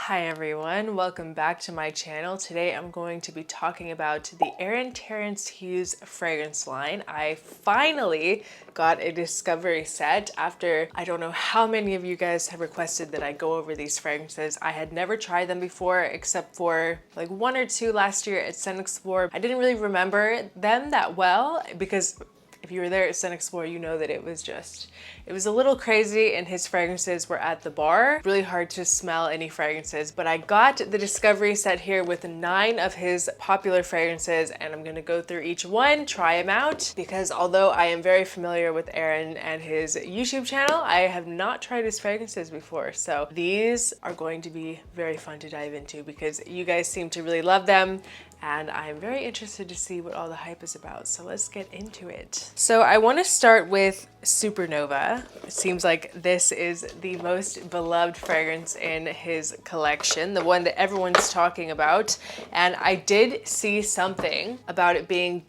Hi everyone, welcome back to my channel. Today I'm going to be talking about the TERENCE HUGHES fragrance line. I finally got a discovery set after I don't know how many of you guys have requested that I go over these fragrances. I had never tried them before except for like one or two last year at Scent Explore. I didn't really remember them that well because if you were there at Scent Explore, you know that it was a little crazy and his fragrances were at the bar. Really hard to smell any fragrances, but I got the discovery set here with 9 of his popular fragrances and I'm gonna go through each one, try them out, because although I am very familiar with Aaron and his YouTube channel, I have not tried his fragrances before. So these are going to be very fun to dive into because you guys seem to really love them. And I'm very interested to see what all the hype is about. So let's get into it. So I want to start with SuperNova. It seems like this is the most beloved fragrance in his collection, the one that everyone's talking about. And I did see something about it being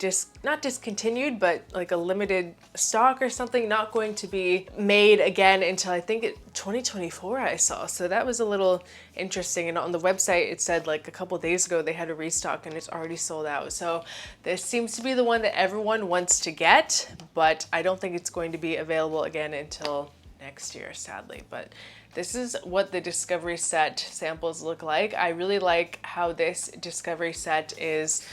not discontinued, but like a limited stock or something, not going to be made again until I think 2024 I saw. So that was a little interesting. And on the website, it said like a couple days ago they had a restock and it's already sold out. So this seems to be the one that everyone wants to get, but I don't think it's going to be available again until next year, sadly. But this is what the discovery set samples look like. I really like how this discovery set is,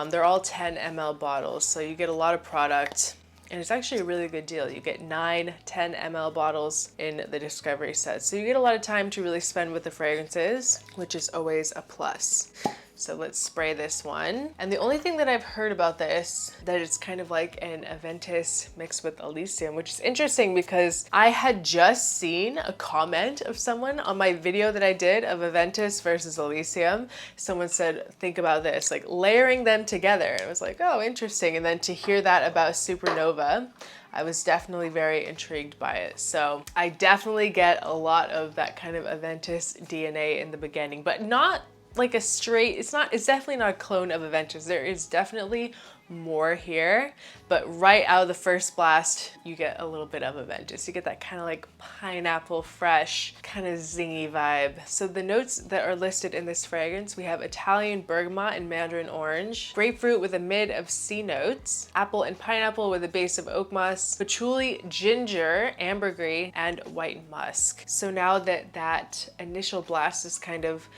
they're all 10 ml bottles. So you get a lot of product. And it's actually a really good deal. You get 9 10 ml bottles in the discovery set. So you get a lot of time to really spend with the fragrances, which is always a plus. So let's spray this one. And the only thing that I've heard about this, that it's kind of like an Aventus mixed with Elixir, which is interesting because I had just seen a comment of someone on my video that I did of Aventus versus Elixir. Someone said, think about this, like layering them together. And I was like, oh, interesting. And then to hear that about SuperNova, I was definitely very intrigued by it. So I definitely get a lot of that kind of Aventus DNA in the beginning, but not like a straight, it's definitely not a clone of Aventus. There is definitely more here, but right out of the first blast, you get a little bit of Aventus. You get that kind of like pineapple fresh, kind of zingy vibe. So the notes that are listed in this fragrance, we have Italian bergamot and mandarin orange, grapefruit with a mid of C notes, apple and pineapple with a base of oak moss, patchouli, ginger, ambergris, and white musk. So now that that initial blast is kind of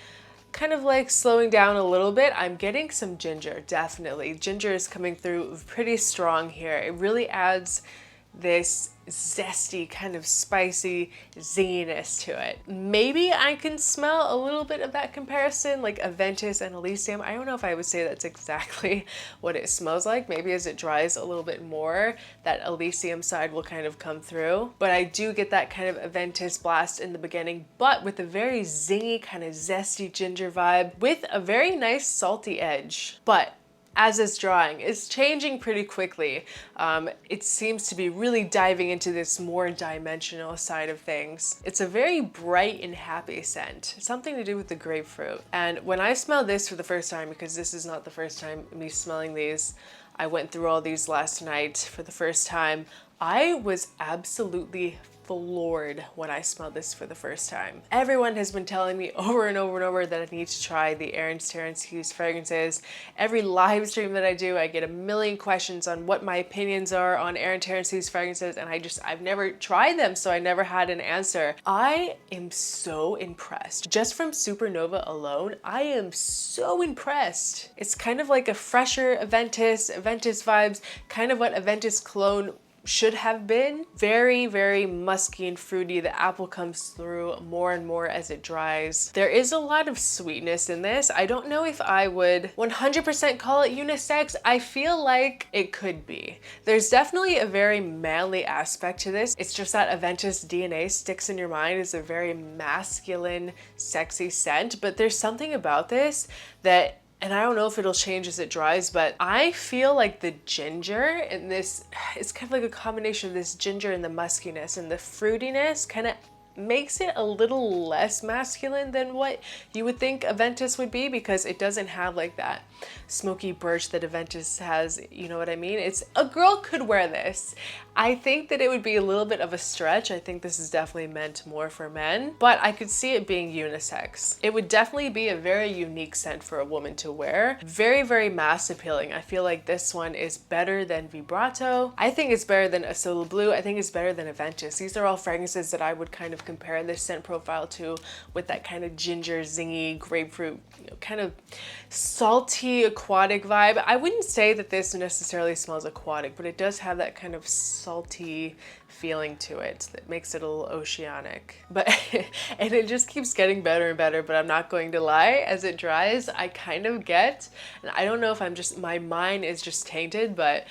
like slowing down a little bit, I'm getting some ginger, definitely. Ginger is coming through pretty strong here. It really adds this zesty, kind of spicy zinginess to it. Maybe I can smell a little bit of that comparison, like Aventus and Elysium. I don't know if I would say that's exactly what it smells like. Maybe as it dries a little bit more, that Elysium side will kind of come through. But I do get that kind of Aventus blast in the beginning, but with a very zingy, kind of zesty ginger vibe with a very nice salty edge. But as it's drying, it's changing pretty quickly. It seems to be really diving into this more dimensional side of things. It's a very bright and happy scent, something to do with the grapefruit. And when I smelled this for the first time, because this is not the first time me smelling these, I went through all these last night for the first time. I was absolutely floored when I smelled this for the first time. Everyone has been telling me over and over and over that I need to try the TERENCE HUGHES fragrances. Every live stream that I do, I get a million questions on what my opinions are on TERENCE HUGHES fragrances, and I've never tried them, so I never had an answer. I am so impressed. Just from SuperNova alone, I am so impressed. It's kind of like a fresher Aventus vibes, kind of what Aventus clone should have been. Very, very musky and fruity. The apple comes through more and more as it dries. There is a lot of sweetness in this. I don't know if I would 100% call it unisex. I feel like it could be. There's definitely a very manly aspect to this. It's just that Aventus DNA sticks in your mind as a very masculine, sexy scent, but there's something about this that, and I don't know if it'll change as it dries, but I feel like the ginger in this, it's kind of like a combination of this ginger and the muskiness and the fruitiness kind of makes it a little less masculine than what you would think Aventus would be, because it doesn't have like that smoky birch that Aventus has, you know what I mean? It's a girl could wear this. I think that it would be a little bit of a stretch. I think this is definitely meant more for men, but I could see it being unisex. It would definitely be a very unique scent for a woman to wear. Very, very mass appealing. I feel like this one is better than Vibrato. I think it's better than Asolo Blue. I think it's better than Aventus. These are all fragrances that I would kind of compare this scent profile to, with that kind of ginger, zingy, grapefruit, you know, kind of salty, aquatic vibe. I wouldn't say that this necessarily smells aquatic, but it does have that kind of salty feeling to it that makes it a little oceanic. But and it just keeps getting better and better, but I'm not going to lie, as it dries, I kind of get, and I don't know if I'm just, my mind is just tainted, but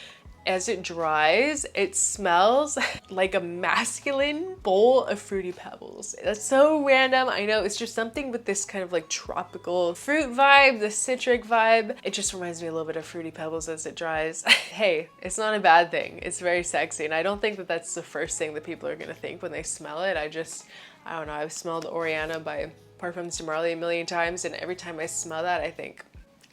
as it dries, it smells like a masculine bowl of Fruity Pebbles. That's so random. I know, it's just something with this kind of like tropical fruit vibe, the citric vibe. It just reminds me a little bit of Fruity Pebbles as it dries. Hey, it's not a bad thing. It's very sexy. And I don't think that that's the first thing that people are gonna think when they smell it. I don't know, I've smelled Oriana by Parfums de Marly a million times, and every time I smell that, I think,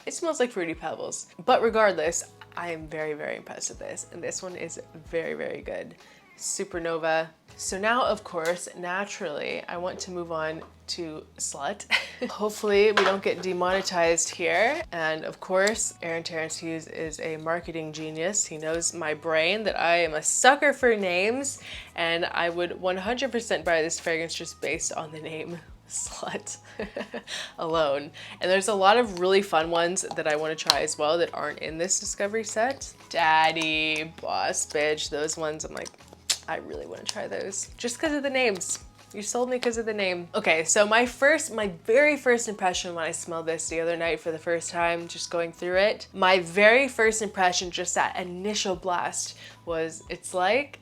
it smells like Fruity Pebbles. But regardless, I am very, very impressed with this, and this one is very, very good. SuperNova. So now, of course, naturally, I want to move on to Slut. Hopefully we don't get demonetized here. And of course, Terence Hughes is a marketing genius. He knows my brain, that I am a sucker for names, and I would 100% buy this fragrance just based on the name Slut alone. And there's a lot of really fun ones that I want to try as well that aren't in this discovery set. Daddy, Boss Bitch, those ones, I'm like, I really want to try those just because of the names. You sold me because of the name. Okay, so my very first impression when I smelled this the other night for the first time, just going through it, my very first impression, just that initial blast, was it's like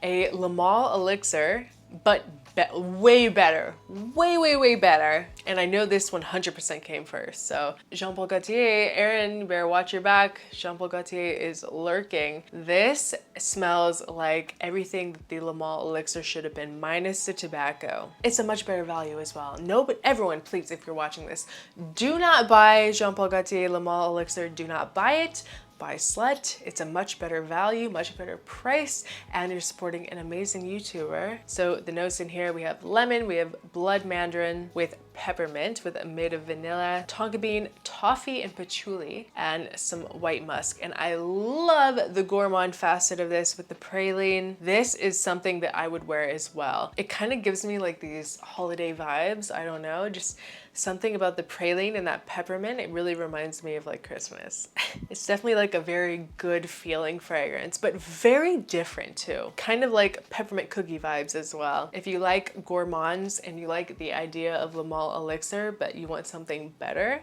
a Le Male Elixir, but way better, way better. And I know this 100% came first. So Jean Paul Gaultier, Aaron, you better watch your back. Jean Paul Gaultier is lurking. This smells like everything that the Le Male Elixir should have been, minus the tobacco. It's a much better value as well. No, but everyone, please, if you're watching this, do not buy Jean Paul Gaultier Le Male Elixir. Do not buy it. Buy Slut. It's a much better value, much better price, and you're supporting an amazing YouTuber. So the notes in here, we have lemon, we have blood mandarin with peppermint with a mid of vanilla, tonka bean, toffee, and patchouli, and some white musk. And I love the gourmand facet of this with the praline. This is something that I would wear as well. It kind of gives me like these holiday vibes. I don't know, just something about the praline and that peppermint. It really reminds me of like Christmas. It's definitely like a very good feeling fragrance, but very different too. Kind of like peppermint cookie vibes as well. If you like gourmands and you like the idea of Le Male Elixir, but you want something better,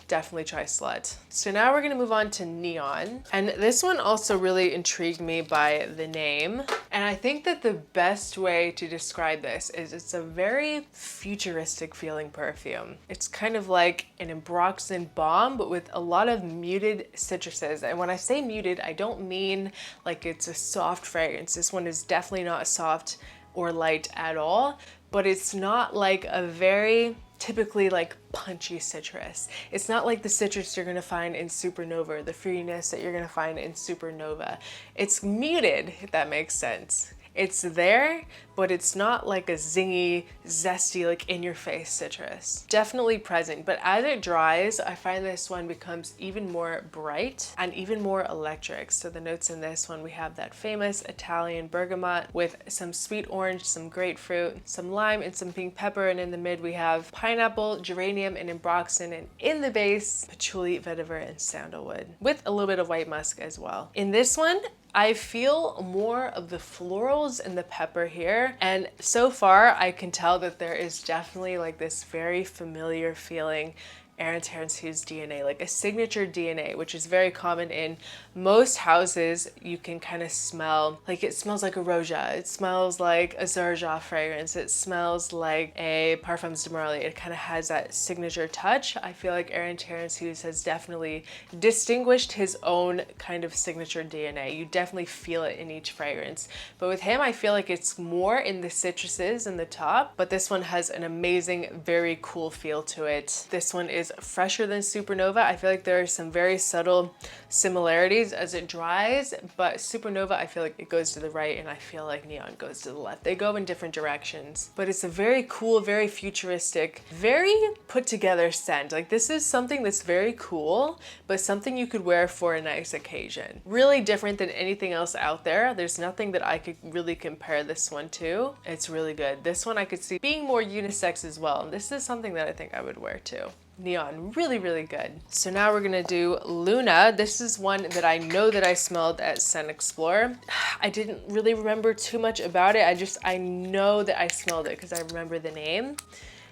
definitely try Slut. So now we're gonna move on to Neon. And this one also really intrigued me by the name. And I think that the best way to describe this is it's a very futuristic feeling perfume. It's kind of like an Ambroxan bomb, but with a lot of muted citruses. And when I say muted, I don't mean like it's a soft fragrance. This one is definitely not soft or light at all, but it's not like a very typically like punchy citrus. It's not like the citrus you're gonna find in SuperNova, or the fruitiness that you're gonna find in SuperNova. It's muted, if that makes sense. It's there, but it's not like a zingy, zesty, like in your face citrus. Definitely present, but as it dries, I find this one becomes even more bright and even more electric. So the notes in this one, we have that famous Italian bergamot with some sweet orange, some grapefruit, some lime, and some pink pepper. And in the mid, we have pineapple, geranium, and ambroxan. And in the base, patchouli, vetiver, and sandalwood, with a little bit of white musk as well. In this one, I feel more of the florals and the pepper here. And so far I can tell that there is definitely like this very familiar feeling Erin Terrence Hughes DNA, like a signature DNA, which is very common in most houses. You can kind of smell, like it smells like a Roja, it smells like a Zarja fragrance, it smells like a Parfums de Marly. It kind of has that signature touch. I feel like Erin Terrence Hughes has definitely distinguished his own kind of signature DNA. You definitely feel it in each fragrance. But with him, I feel like it's more in the citruses in the top, but this one has an amazing, very cool feel to it. This one is fresher than SuperNova. I feel like there are some very subtle similarities as it dries, but SuperNova, I feel like it goes to the right, and I feel like Neon goes to the left. They go in different directions, but it's a very cool, very futuristic, very put together scent. Like this is something that's very cool, but something you could wear for a nice occasion. Really different than anything else out there. There's nothing that I could really compare this one to. It's really good. This one I could see being more unisex as well. And this is something that I think I would wear too. Neon, really, really good. So now we're gonna do Luna. This is one that I know that I smelled at Scent Explorer. I didn't really remember too much about it. I know that I smelled it because I remember the name.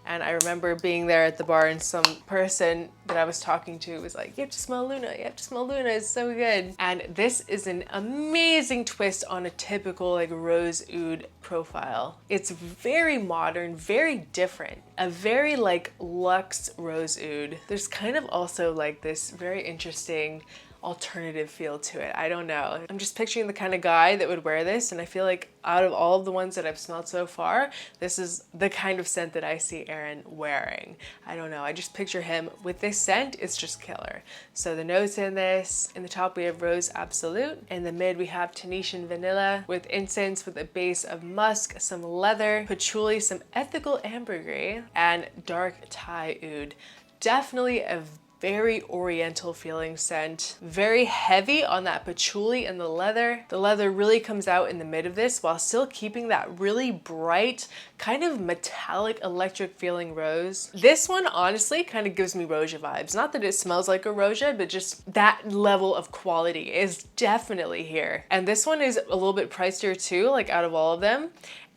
And I remember being there at the bar and some person that I was talking to was like, you have to smell Luna, you have to smell Luna, it's so good. And this is an amazing twist on a typical like rose oud profile. It's very modern, very different, a very like luxe rose oud. There's kind of also like this very interesting alternative feel to it. I don't know. I'm just picturing the kind of guy that would wear this, and I feel like out of all of the ones that I've smelled so far, this is the kind of scent that I see Erin wearing. I don't know. I just picture him with this scent. It's just killer. So the notes in this, in the top we have Rose Absolute. In the mid we have Tunisian Vanilla with incense with a base of musk, some leather, patchouli, some ethical ambergris, and dark Thai oud. Definitely a very oriental feeling scent. Very heavy on that patchouli and the leather. The leather really comes out in the mid of this while still keeping that really bright, kind of metallic electric feeling rose. This one honestly kind of gives me Roja vibes. Not that it smells like a Roja, but just that level of quality is definitely here. And this one is a little bit pricier too, like out of all of them.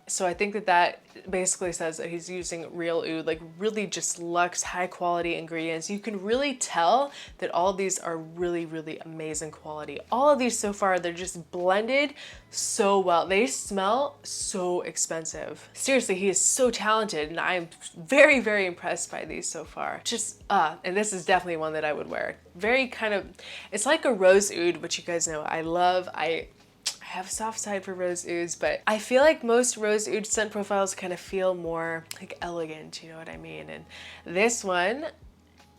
So I think that that basically says that he's using real oud, like really just luxe, high quality ingredients. You can really tell that all of these are really, really amazing quality. All of these so far, they're just blended so well. They smell so expensive. Seriously, he is so talented, and I am very, very impressed by these so far. Just, and this is definitely one that I would wear. Very kind of, it's like a rose oud, which you guys know I love. I have a soft side for rose ouds, but I feel like most rose oud scent profiles kind of feel more like elegant, you know what I mean? And this one,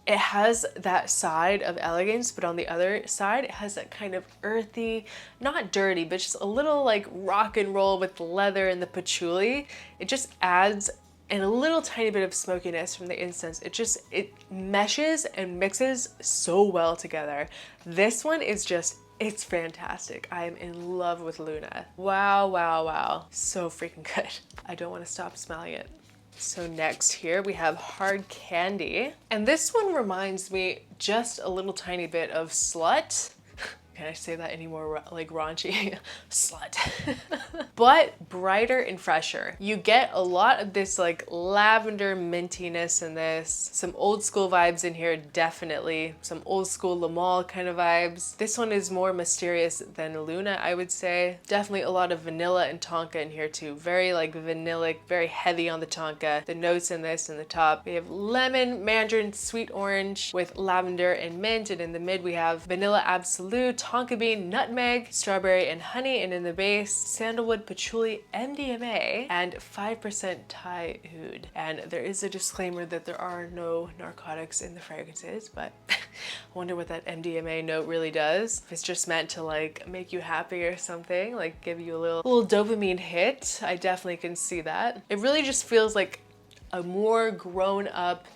it has that side of elegance, but on the other side, it has that kind of earthy, not dirty, but just a little like rock and roll with the leather and the patchouli. It just adds and a little tiny bit of smokiness from the incense. It meshes and mixes so well together. This one is just, it's fantastic. I am in love with Luna. Wow, wow, wow. So freaking good. I don't want to stop smelling it. So next here we have Hard Candy. And this one reminds me just a little tiny bit of Slut. Can I say that any more like raunchy? Slut. But brighter and fresher. You get a lot of this like lavender mintiness in this. Some old school vibes in here, definitely. Some old school Le Male kind of vibes. This one is more mysterious than Luna, I would say. Definitely a lot of vanilla and tonka in here too. Very like vanillic, very heavy on the tonka. The notes in this in the top. We have lemon, mandarin, sweet orange with lavender and mint. And in the mid we have vanilla absolute, tonka bean, nutmeg, strawberry, and honey. And in the base, sandalwood, patchouli, MDMA, and 5% Thai oud. And there is a disclaimer that there are no narcotics in the fragrances, but I wonder what that MDMA note really does. If it's just meant to like make you happy or something, like give you a little dopamine hit, I definitely can see that. It really just feels like a more grown up,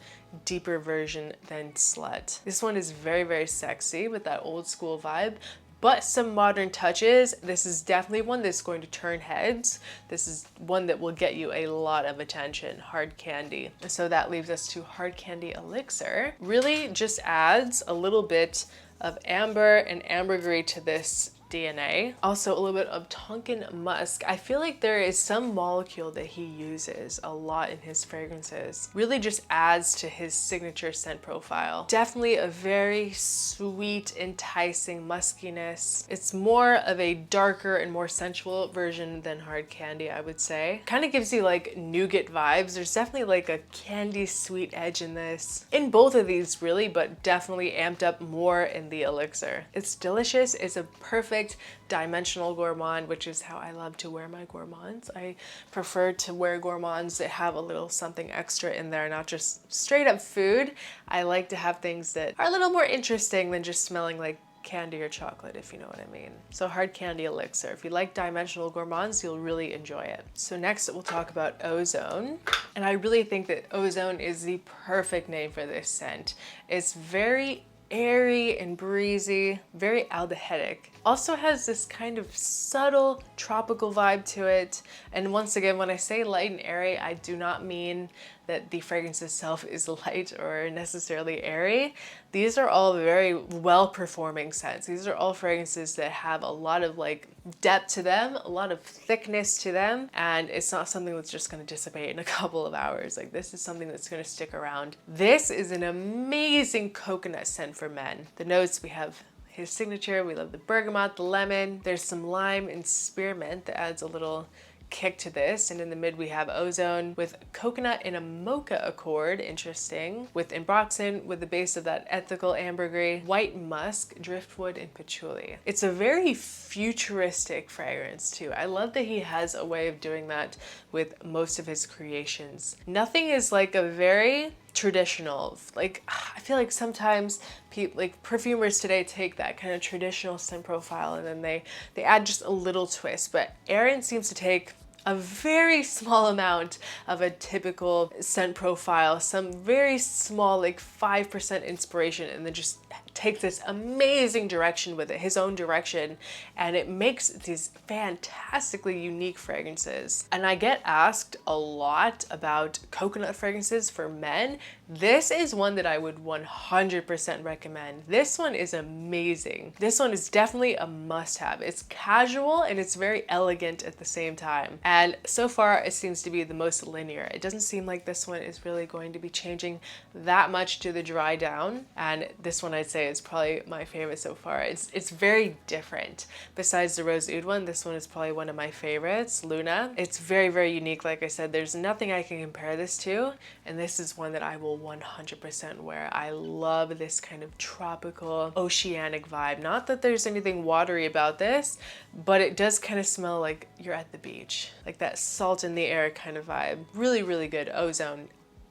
deeper version than Slut. This one is very, very sexy with that old school vibe, but some modern touches. This is definitely one that's going to turn heads. This is one that will get you a lot of attention, Hard Candy. So that leaves us to Hard Candy Elixir. Really just adds a little bit of amber and ambergris to this DNA. Also a little bit of Tonkin musk. I feel like there is some molecule that he uses a lot in his fragrances. Really just adds to his signature scent profile. Definitely a very sweet, enticing muskiness. It's more of a darker and more sensual version than Hard Candy, I would say. Kind of gives you like nougat vibes. There's definitely like a candy sweet edge in this. In both of these really, but definitely amped up more in the Elixir. It's delicious. It's a perfect dimensional gourmand, which is how I love to wear my gourmands. I prefer to wear gourmands that have a little something extra in there, not just straight up food. I like to have things that are a little more interesting than just smelling like candy or chocolate, if you know what I mean. So Hard Candy Elixir. If you like dimensional gourmands, you'll really enjoy it. So next we'll talk about Ozone. And I really think that Ozone is the perfect name for this scent. It's very airy and breezy, very aldehydic. Also has this kind of subtle tropical vibe to it. And once again, when I say light and airy, I do not mean that the fragrance itself is light or necessarily airy. These are all very well-performing scents. These are all fragrances that have a lot of like depth to them, a lot of thickness to them, and it's not something that's just gonna dissipate in a couple of hours. Like this is something that's gonna stick around. This is an amazing coconut scent for men. The notes we have his signature, we love the bergamot, the lemon. There's some lime and spearmint that adds a little kick to this, and in the mid we have Ozone with coconut in a mocha accord, interesting, with ambroxan with the base of that ethical ambergris, white musk, driftwood, and patchouli. It's a very futuristic fragrance too. I love that he has a way of doing that with most of his creations. Nothing is like a very traditional, like I feel like sometimes people, like perfumers today, take that kind of traditional scent profile and then they add just a little twist, but Aaron seems to take a very small amount of a typical scent profile, some very small like 5% inspiration, and then just take this amazing direction with it, his own direction, and it makes these fantastically unique fragrances. And I get asked a lot about coconut fragrances for men. This is one that I would 100% recommend. This one is amazing. This one is definitely a must-have. It's casual and it's very elegant at the same time. And so far it seems to be the most linear. It doesn't seem like this one is really going to be changing that much to the dry down. And this one I'd say is probably my favorite so far. It's very different. Besides the Rose Oud one, this one is probably one of my favorites, Luna. It's very, very unique. Like I said, there's nothing I can compare this to, and this is one that I will 100% wear. I love this kind of tropical, oceanic vibe. Not that there's anything watery about this, but it does kind of smell like you're at the beach. Like that salt in the air kind of vibe. Really, really good. Ozone.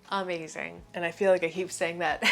Amazing. And I feel like I keep saying that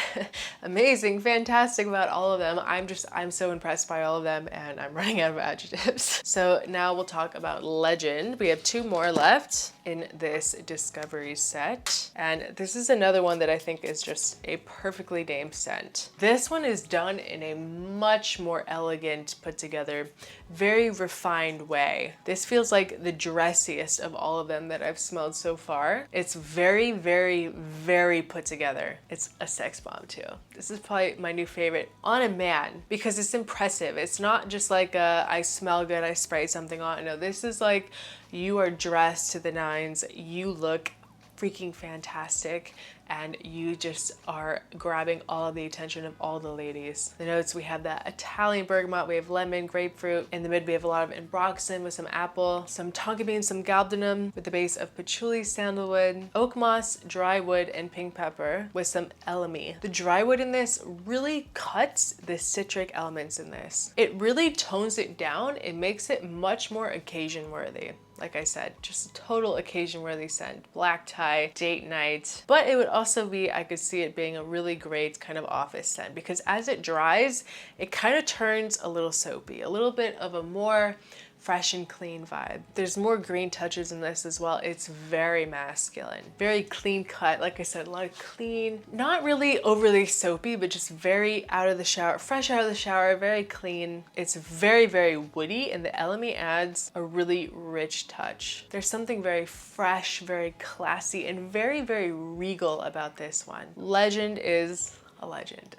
amazing, fantastic about all of them. I'm so impressed by all of them, and I'm running out of adjectives. So now we'll talk about Legend. We have 2 more left in this discovery set. And this is another one that I think is just a perfectly named scent. This one is done in a much more elegant, put together, very refined way. This feels like the dressiest of all of them that I've smelled so far. It's very, very, very put together. It's a sex bomb too. This is probably my new favorite on a man because it's impressive. It's not just like a, I smell good, I spray something on. No, this is like you are dressed to the nines, you look freaking fantastic, and you just are grabbing all of the attention of all the ladies. The notes, we have that Italian bergamot, we have lemon, grapefruit. In the mid, we have a lot of ambroxan with some apple, some tonka bean, some galbanum with the base of patchouli, sandalwood, oak moss, dry wood, and pink pepper with some elemi. The dry wood in this really cuts the citric elements in this. It really tones it down. It makes it much more occasion worthy. Like I said, just a total occasion-worthy scent. Black tie, date night. But it would also be, I could see it being a really great kind of office scent because as it dries, it kind of turns a little soapy, a little bit of a more fresh and clean vibe. There's more green touches in this as well. It's very masculine, very clean cut. Like I said, a lot of clean, not really overly soapy, but just very out of the shower, fresh out of the shower, very clean. It's very, very woody, and the elemi adds a really rich touch. There's something very fresh, very classy, and very, very regal about this one. Legend is a legend.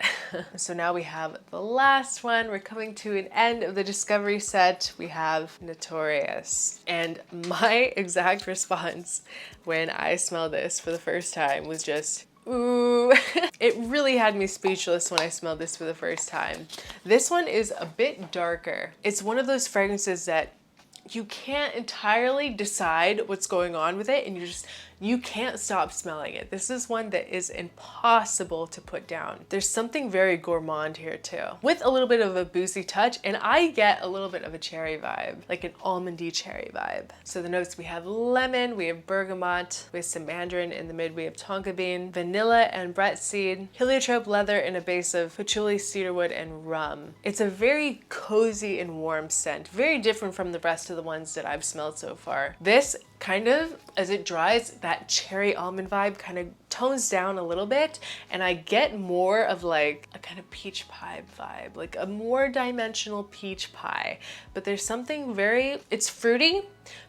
So now we have the last one. We're coming to an end of the discovery set. We have Notorious. And my exact response when I smelled this for the first time was just, ooh. It really had me speechless when I smelled this for the first time. This one is a bit darker. It's one of those fragrances that you can't entirely decide what's going on with it, and you can't stop smelling it. This is one that is impossible to put down. There's something very gourmand here too, with a little bit of a boozy touch, and I get a little bit of a cherry vibe, like an almondy cherry vibe. So the notes, we have lemon, we have bergamot, we have some mandarin in the mid, we have tonka bean, vanilla and Brett seed, heliotrope leather, and a base of patchouli, cedarwood, and rum. It's a very cozy and warm scent, very different from the rest of the ones that I've smelled so far. This kind of, as it dries, that cherry almond vibe kind of tones down a little bit, and I get more of like a kind of peach pie vibe, like a more dimensional peach pie. But there's something very, it's fruity,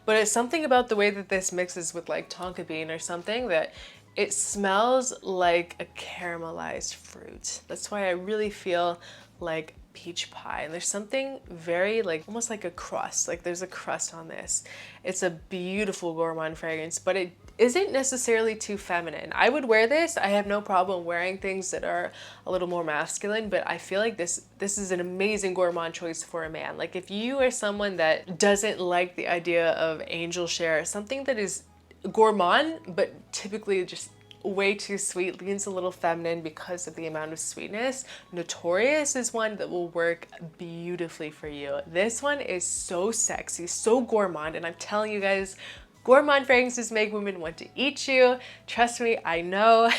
but it's something about the way that this mixes with like tonka bean or something that it smells like a caramelized fruit. That's why I really feel like peach pie, and there's something very like almost like a crust, like there's a crust on this. It's a beautiful gourmand fragrance, but it isn't necessarily too feminine. I would wear this. I have no problem wearing things that are a little more masculine, but I feel like this is an amazing gourmand choice for a man. Like if you are someone that doesn't like the idea of angel share, something that is gourmand but typically just way too sweet, leans a little feminine because of the amount of sweetness, Notorious is one that will work beautifully for you. This one is so sexy, so gourmand, and I'm telling you guys, gourmand fragrances make women want to eat you. Trust me, I know.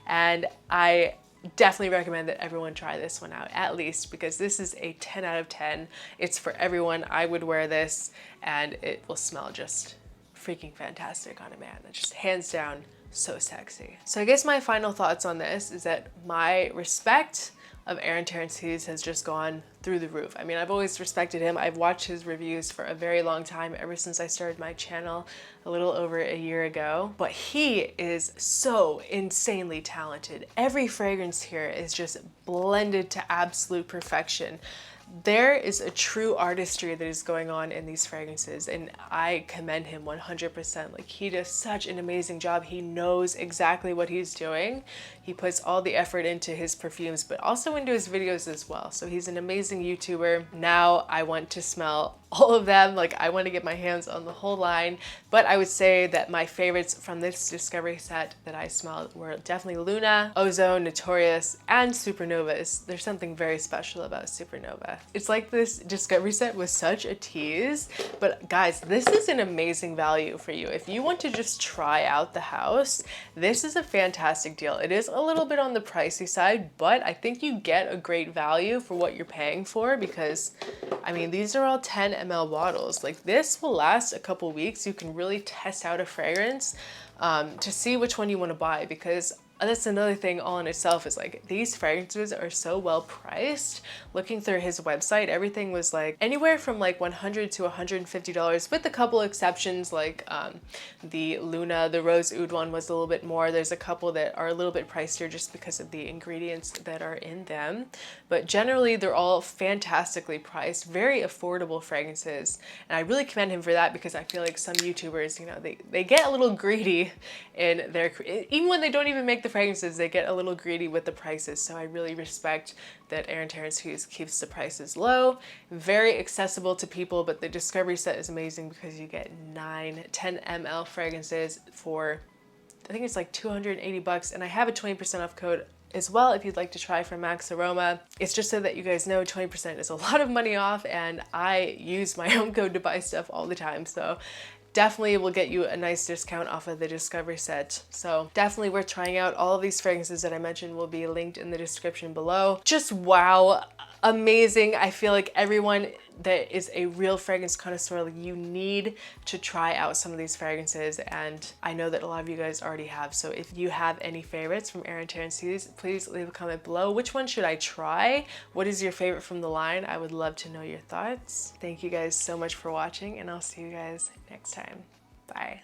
And I definitely recommend that everyone try this one out, at least, because this is a 10 out of 10. It's for everyone. I would wear this and it will smell just freaking fantastic on a man. It's just hands down so sexy. So I guess my final thoughts on this is that my respect of TERENCE has just gone through the roof. I mean, I've always respected him. I've watched his reviews for a very long time, ever since I started my channel a little over a year ago. But he is so insanely talented. Every fragrance here is just blended to absolute perfection. There is a true artistry that is going on in these fragrances, and I commend him 100%. Like, he does such an amazing job. He knows exactly what he's doing. He puts all the effort into his perfumes, but also into his videos as well. So he's an amazing YouTuber. Now I want to smell all of them. Like, I want to get my hands on the whole line, but I would say that my favorites from this discovery set that I smelled were definitely Luna, Ozone, Notorious, and SuperNova. There's something very special about SuperNova. It's like this discovery set was such a tease, but guys, this is an amazing value for you. If you want to just try out the house, this is a fantastic deal. It is a little bit on the pricey side, but I think you get a great value for what you're paying for, because I mean, these are all 10 ml bottles. Like, this will last a couple weeks. You can really test out a fragrance to see which one you want to buy, because that's another thing all in itself, is like, these fragrances are so well priced. Looking through his website, everything was like anywhere from like $100 to $150, with a couple exceptions, like the Luna, the Rose Oud one was a little bit more. There's a couple that are a little bit pricier just because of the ingredients that are in them, but generally they're all fantastically priced, very affordable fragrances. And I really commend him for that, because I feel like some YouTubers, you know, they get a little greedy in their, even when they don't even make the fragrances, they get a little greedy with the prices. So I really respect that TERENCE keeps the prices low, very accessible to people. But the discovery set is amazing because you get 10 ml fragrances for, I think it's like 280 bucks. And I have a 20% off code as well if you'd like to try from Max Aroma. It's just so that you guys know 20% is a lot of money off, and I use my own code to buy stuff all the time. So definitely will get you a nice discount off of the discovery set. So definitely worth trying out. All of these fragrances that I mentioned will be linked in the description below. Just wow, amazing. I feel like everyone that is a real fragrance connoisseur, like, you need to try out some of these fragrances, and I know that a lot of you guys already have. So if you have any favorites from TERENCE, please leave a comment below. Which one should I try? What is your favorite from the line? I would love to know your thoughts. Thank you guys so much for watching, and I'll see you guys next time. Bye.